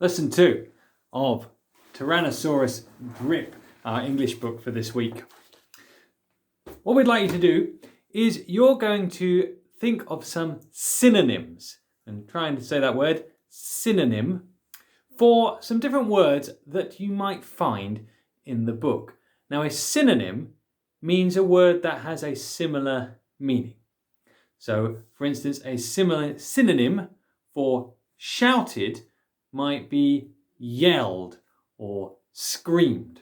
Lesson 2 of Tyrannosaurus Grip, our English book for this week. What we'd like you to do is you're going to think of some synonyms, and trying to say that word, synonym, for some different words that you might find in the book. Now, a synonym means a word that has a similar meaning. So, for instance, a similar synonym for shouted might be yelled or screamed.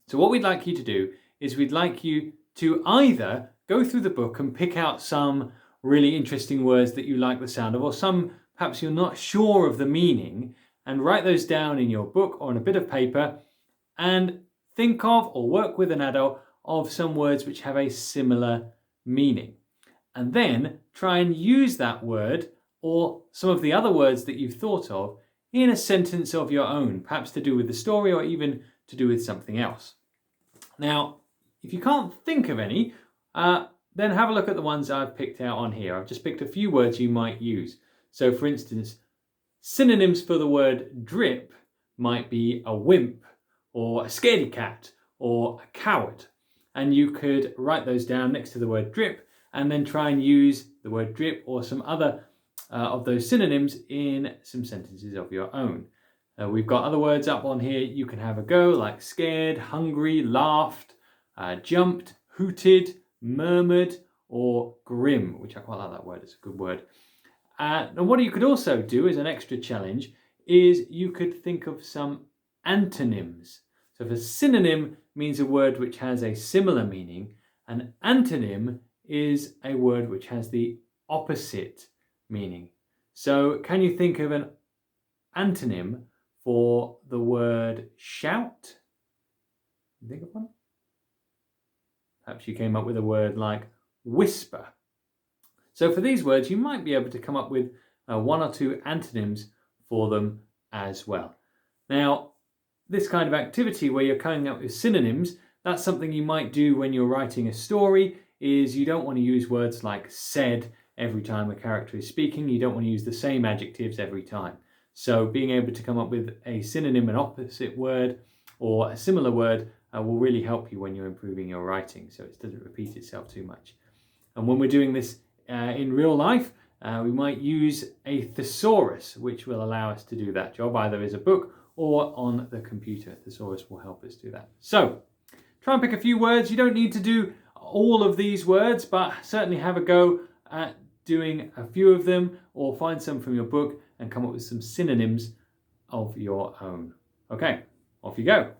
So what we'd like you to do is we'd like you to either go through the book and pick out some really interesting words that you like the sound of, or some perhaps you're not sure of the meaning, and write those down in your book or on a bit of paper and think of or work with an adult of some words which have a similar meaning. And then try and use that word or some of the other words that you've thought of in a sentence of your own, perhaps to do with the story or even to do with something else. Now, if you can't think of any, then have a look at the ones I've picked out on here. I've just picked a few words you might use. So for instance, synonyms for the word drip might be a wimp or a scaredy cat or a coward. And you could write those down next to the word drip and then try and use the word drip or some other of those synonyms in some sentences of your own. We've got other words up on here you can have a go, like scared, hungry, laughed, jumped, hooted, murmured, or grim, which I quite like that word, it's a good word. And what you could also do as an extra challenge is you could think of some antonyms. So if a synonym means a word which has a similar meaning, an antonym is a word which has the opposite meaning. So can you think of an antonym for the word shout? Think of one? Perhaps you came up with a word like whisper. So for these words, you might be able to come up with one or two antonyms for them as well. Now, this kind of activity where you're coming up with synonyms, that's something you might do when you're writing a story, is you don't want to use words like said every time a character is speaking. You don't want to use the same adjectives every time. So being able to come up with a synonym, an opposite word, or a similar word will really help you when you're improving your writing, so it doesn't repeat itself too much. And when we're doing this in real life, we might use a thesaurus, which will allow us to do that job, either as a book or on the computer. Thesaurus will help us do that. So try and pick a few words. You don't need to do all of these words, but certainly have a go at doing a few of them, or find some from your book and come up with some synonyms of your own. Okay, off you go.